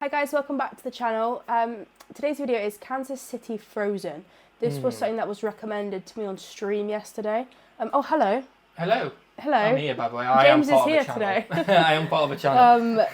Hi guys, welcome back to the channel. Today's video is Kansas City Frozen. This was something that was recommended to me on stream yesterday. Oh, hello. Hello. Hello. I'm here, by the way. James is here today. I am part of a channel.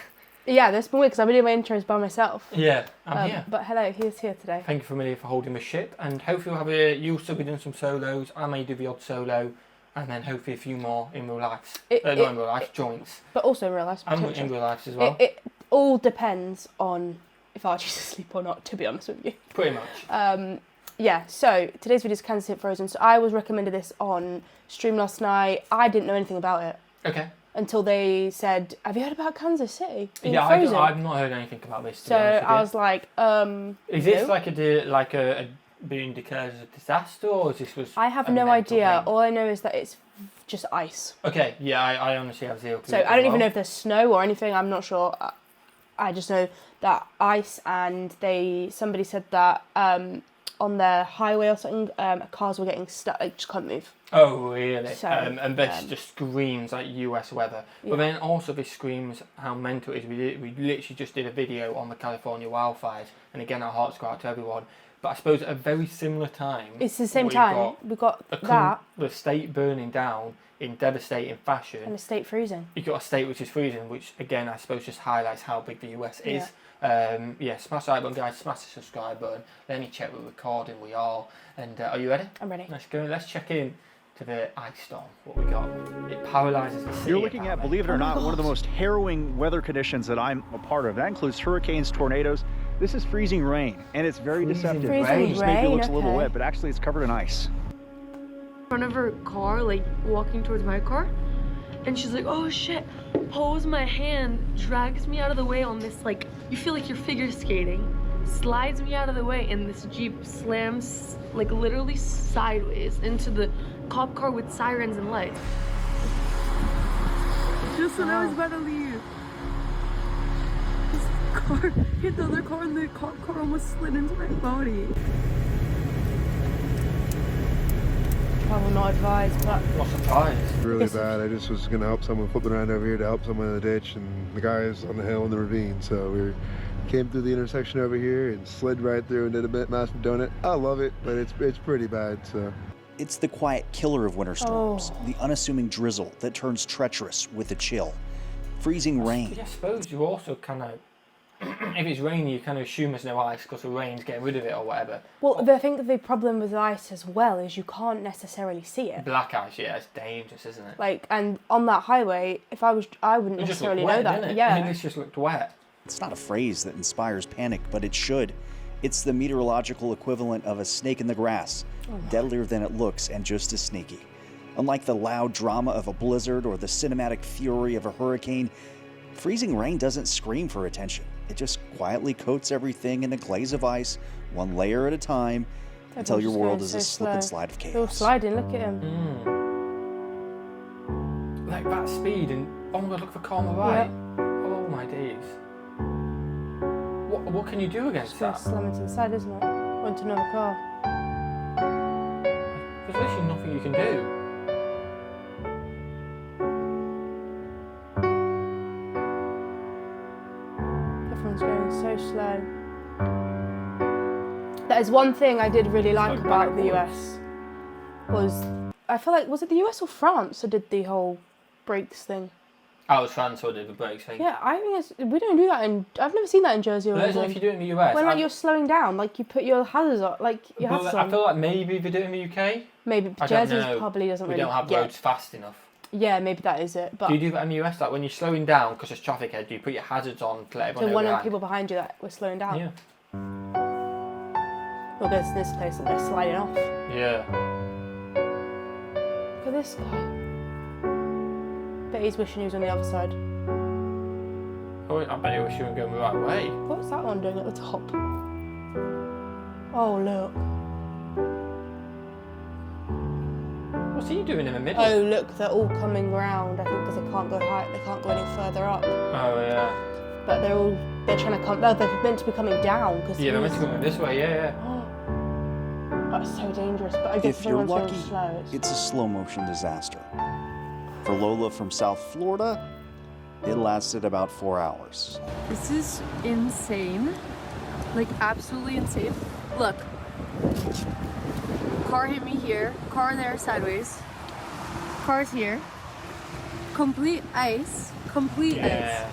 Yeah, that's been weird because I've been doing my intros by myself. Yeah, I'm here. But hello, he's here today. Thank you for holding the ship, and hopefully you'll still be doing some solos. I may do the odd solo, and then hopefully a few more in real life. Not in real life, joints. But also in real life. And in real life as well. It all depends on if Archie's asleep or not, to be honest with you. Pretty much. Yeah, so today's video is Kansas City Frozen. So I was recommended this on stream last night. I didn't know anything about it. Okay. Until they said, have you heard about Kansas City? Yeah, I've not heard anything about this. So I was like, is this like a being declared as a disaster, or is this was? I have no idea. All I know is that it's just ice. Okay, yeah, I honestly have zero clue. So I don't even know if there's snow or anything. I'm not sure. I just know that ice, and somebody said that on their highway or something, cars were getting stuck. They just can't move. Oh, really? So, and this just screams like US weather. Yeah. But then also this screams how mental it is. We literally just did a video on the California wildfires. And again, our hearts go out to everyone. But I suppose at a very similar time... It's the same time. We've got that. The state burning down in devastating fashion. And the state freezing. You've got a state which is freezing, which again, I suppose just highlights how big the US is. Yeah, smash the like button, guys. Smash the subscribe button. Let me check we're recording. We are. And are you ready? I'm ready. Let's go. Let's check in to the ice storm. What we got? It paralyzes the city. You're looking at, believe it or not, one of the most harrowing weather conditions that I'm a part of. That includes hurricanes, tornadoes. This is freezing rain, and it's very deceptive. Freezing Just maybe it looks rain, a little okay. wet, but actually it's covered in ice. In front of her car, like walking towards my car, and she's like, oh shit, pulls my hand, drags me out of the way on this, like, you feel like you're figure skating, slides me out of the way, and this Jeep slams, like, literally sideways into the cop car with sirens and lights. Just when I was about to leave, this car hit the other car, and the cop car almost slid into my body. Travel not advised, but... Not surprised. Really bad. I just was going to help someone flipping around over here to help someone in the ditch, and the guy's on the hill in the ravine. So we came through the intersection over here and slid right through and did a bit massive donut. I love it, but it's pretty bad. So it's the quiet killer of winter storms, the unassuming drizzle that turns treacherous with a chill, freezing rain. I suppose you also kind of, if it's rainy, you kind of assume there's no ice because the rain's getting rid of it or whatever. Well, I think the problem with ice as well is you can't necessarily see it. Black ice, yeah, it's dangerous, isn't it? Like, and on that highway, I wouldn't necessarily know that. Didn't it? Yeah, I mean, this just looked wet. It's not a phrase that inspires panic, but it should. It's the meteorological equivalent of a snake in the grass, deadlier than it looks and just as sneaky. Unlike the loud drama of a blizzard or the cinematic fury of a hurricane, freezing rain doesn't scream for attention. It just quietly coats everything in a glaze of ice, one layer at a time, until your world is a slip and slide of chaos. They're all sliding, look at him. Like that speed, and oh my god, look for car on the right. Oh my days. What can you do against that? It's slamming to the side, isn't it? Or into another car. There's literally nothing you can do. Everyone's going so slow. That is one thing I did really like about the US. I feel like, was it the US or France that did the whole brakes thing? Oh, it was France who did the brakes thing. Yeah, I think we don't do that I've never seen that in Jersey or Imagine if you do it in the US. When you're slowing down, like you put your hazards on, I feel like maybe they do it in the UK. Maybe Jersey probably doesn't really. We don't have roads fast enough. Yeah, maybe that is it. But do you do that in the US? Like when you're slowing down because there's traffic ahead, do you put your hazards on to let everyone know? One of the people behind you that was slowing down. Yeah. Well, there's this place that they're sliding off. Yeah. Look at this guy. Bet he's wishing he was on the other side. Oh, I bet he wish you were going the right way. What's that one doing at the top? Oh, look. What's he doing in the middle? Oh, look, they're all coming round. I think because they can't go high, they can't go any further up. Oh, yeah. But they're trying to come. No, they're meant to be coming down because. Yeah, they're meant to come this way. Yeah. That's so dangerous. But I guess if you're lucky, really slow, it's a slow motion disaster. For Lola from South Florida, It lasted about 4 hours. This is insane. Like, absolutely insane. Look. Car hit me here. Car there sideways. Car's here. Complete ice. Complete ice.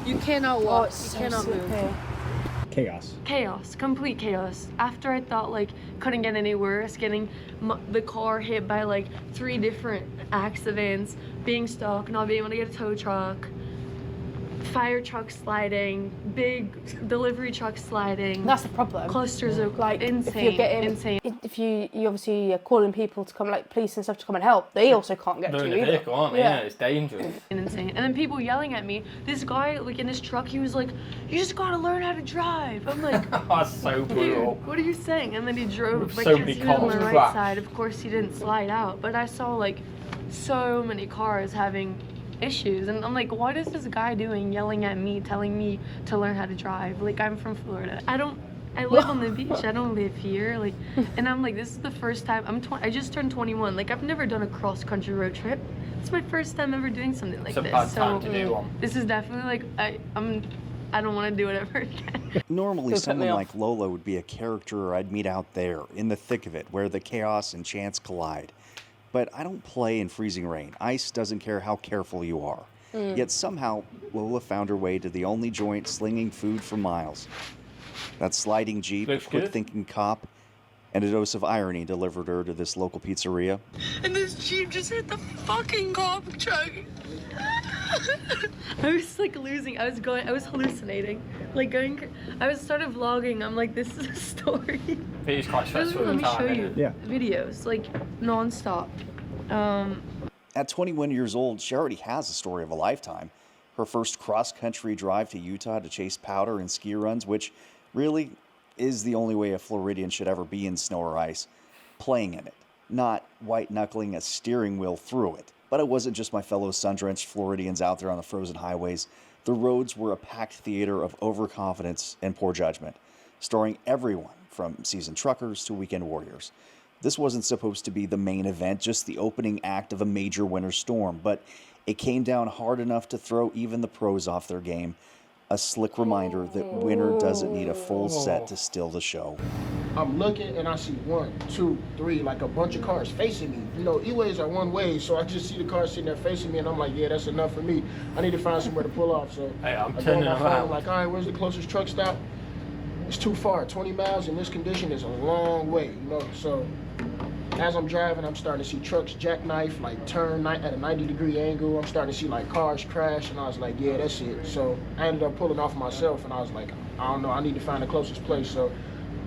You cannot walk. You cannot move. Chaos. Chaos. Complete chaos. After I thought, like, couldn't get any worse, getting the car hit by, like, 3 different accidents, being stuck, not being able to get a tow truck, fire truck sliding, big delivery truck sliding. That's the problem. Clusters of, Like, insane, if you're getting, insane. if you obviously are calling people to come, like police and stuff, to come and help, they also can't get They're to in you the either. vehicle, aren't they? Yeah, it's dangerous. Insane. And then people yelling at me. This guy, like, in his truck, he was like, "You just gotta learn how to drive." I'm like, That's so brutal. dude, what are you saying? And then he drove, With like, so 'cause many he was on cars the right crashed. side. Of course, he didn't slide out. But I saw, like, so many cars having issues. And I'm like, what is this guy doing yelling at me, telling me to learn how to drive? Like, I'm from Florida. I live on the beach. I don't live here. Like, and I'm like, this is the first time. I just turned 21. Like, I've never done a cross-country road trip. It's my first time ever doing something like It's a this. bad time to do one. This is definitely like I don't want to do it ever again. Normally, Don't put someone me off. like Lola would be a character I'd meet out there, in the thick of it, where the chaos and chance collide. But I don't play in freezing rain. Ice doesn't care how careful you are. Yet somehow, Lola found her way to the only joint slinging food for miles. That sliding Jeep, Looks good. quick-thinking cop, and a dose of irony delivered her to this local pizzeria. And this Jeep just hit the fucking cop truck. I was like losing. I was hallucinating. Like I started vlogging. I'm like, this is a story. It is quite stressful Let at me the time, show isn't you it? Yeah. videos, like non-stop. At 21 years old, she already has a story of a lifetime. Her first cross-country drive to Utah to chase powder and ski runs, which really is the only way a Floridian should ever be in snow or ice, playing in it, not white-knuckling a steering wheel through it. But it wasn't just my fellow sun-drenched Floridians out there on the frozen highways. The roads were a packed theater of overconfidence and poor judgment, starring everyone from seasoned truckers to weekend warriors. This wasn't supposed to be the main event, just the opening act of a major winter storm, but it came down hard enough to throw even the pros off their game. A slick reminder that winter doesn't need a full set to still the show. I'm looking and I see 1, 2, 3, like a bunch of cars facing me. You know, E-ways are one way, so I just see the cars sitting there facing me and I'm like, yeah, that's enough for me. I need to find somewhere to pull off. So Hey, I'm I go turning on my phone, around. like, all right, where's the closest truck stop? It's too far. 20 miles in this condition is a long way, you know. So as I'm driving, I'm starting to see trucks jackknife, like turn at a 90-degree angle. I'm starting to see like cars crash, and I was like, yeah, that's it. So I ended up pulling off myself, and I was like, I don't know, I need to find the closest place. So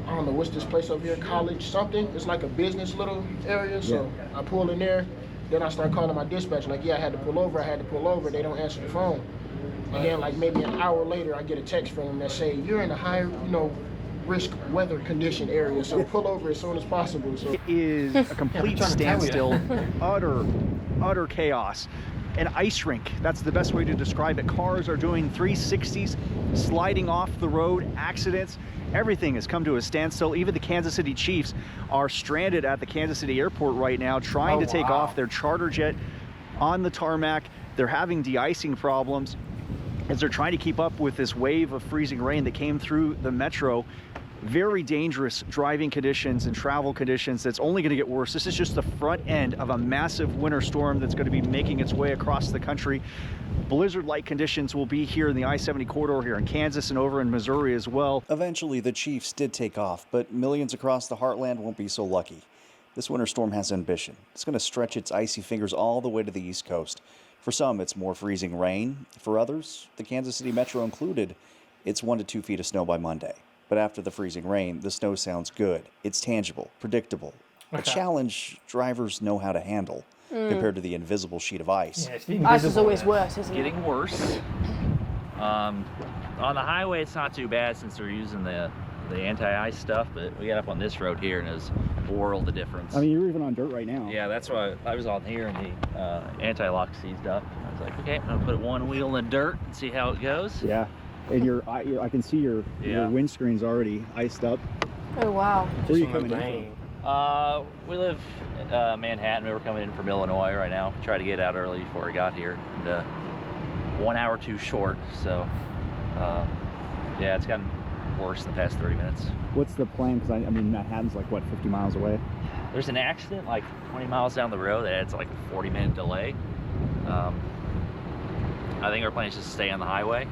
I don't know, what's this place over here, College something? It's like a business little area, so I pull in there. Then I start calling my dispatch, like, yeah, I had to pull over. They don't answer the phone. And then like maybe an hour later, I get a text from them that say, you're in a higher, risk weather condition area, so pull over as soon as possible. So It is a complete trying to tell you. standstill, utter chaos. An ice rink, that's the best way to describe it. Cars are doing 360s, sliding off the road, accidents. Everything has come to a standstill. Even the Kansas City Chiefs are stranded at the Kansas City airport right now, trying to take off their charter jet on the tarmac. They're having de-icing problems as they're trying to keep up with this wave of freezing rain that came through the metro. Very dangerous driving conditions and travel conditions that's only going to get worse. This is just the front end of a massive winter storm that's going to be making its way across the country. Blizzard-like conditions will be here in the I-70 corridor here in Kansas and over in Missouri as well. Eventually, the Chiefs did take off, but millions across the heartland won't be so lucky. This winter storm has ambition. It's going to stretch its icy fingers all the way to the East Coast. For some, it's more freezing rain. For others, the Kansas City Metro included, it's 1 to 2 feet of snow by Monday. But after the freezing rain, the snow sounds good. It's tangible, predictable. A challenge drivers know how to handle compared to the invisible sheet of ice. Yeah, it's the Ice is invisible, always yeah. worse, isn't it? Getting worse. On the highway, it's not too bad since they're using the anti-ice stuff, but we got up on this road here and there's a world of difference. I mean, you're even on dirt right now. Yeah, that's why I was on here and the anti-lock seized up. I was like, okay, I'm gonna put one wheel in the dirt and see how it goes. Yeah, and I can see your windscreen's already iced up. Oh wow. Where are you Just on coming the in rain. We live Manhattan. We were coming in from Illinois right now. Tried to get out early before we got here. And 1 hour too short. So yeah, it's gotten worse in the past 30 minutes. What's the plan? Because I mean, Manhattan's like, what, 50 miles away? There's an accident like 20 miles down the road that adds like a 40-minute delay. I think our plan is just to stay on the highway.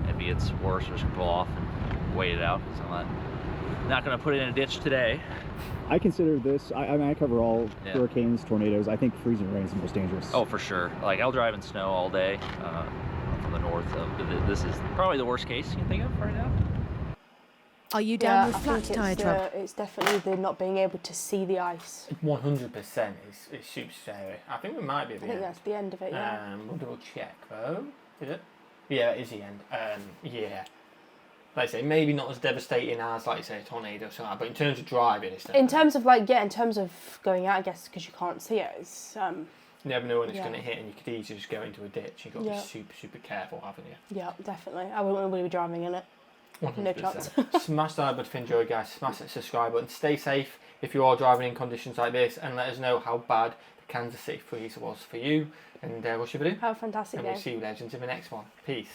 If it gets worse, we're just gonna pull off and wait it out, because I'm not gonna put it in a ditch today. I consider this, I mean, I cover all Yeah. hurricanes, tornadoes. I think freezing rain is the most dangerous. Oh, for sure. Like, I'll drive in snow all day from the north. This is probably the worst case you can think of right now. Are you down with I flat think tire trouble? it's definitely the not being able to see the ice. 100% is super scary. I think we might be at I the think end. that's the end of it, yeah. We'll double check though. Is it? Yeah, it is the end. Yeah. Like I say, maybe not as devastating as, like, say, a tornado or something, but in terms of driving, it's In terms of, like, yeah, in terms of going out, I guess, because you can't see it, it's, you never know when it's yeah. going to hit, and you could easily just go into a ditch. You've got to Yeah. be super, super careful, haven't you? yeah, definitely. I wouldn't want to be driving in it. 100%. No chance. Smash that like button if you enjoyed, guys. Smash that subscribe button. Stay safe if you are driving in conditions like this, and let us know how bad the Kansas City freeze was for you. And what's your video? Have a fantastic And day. we'll see you legends in the next one. Peace.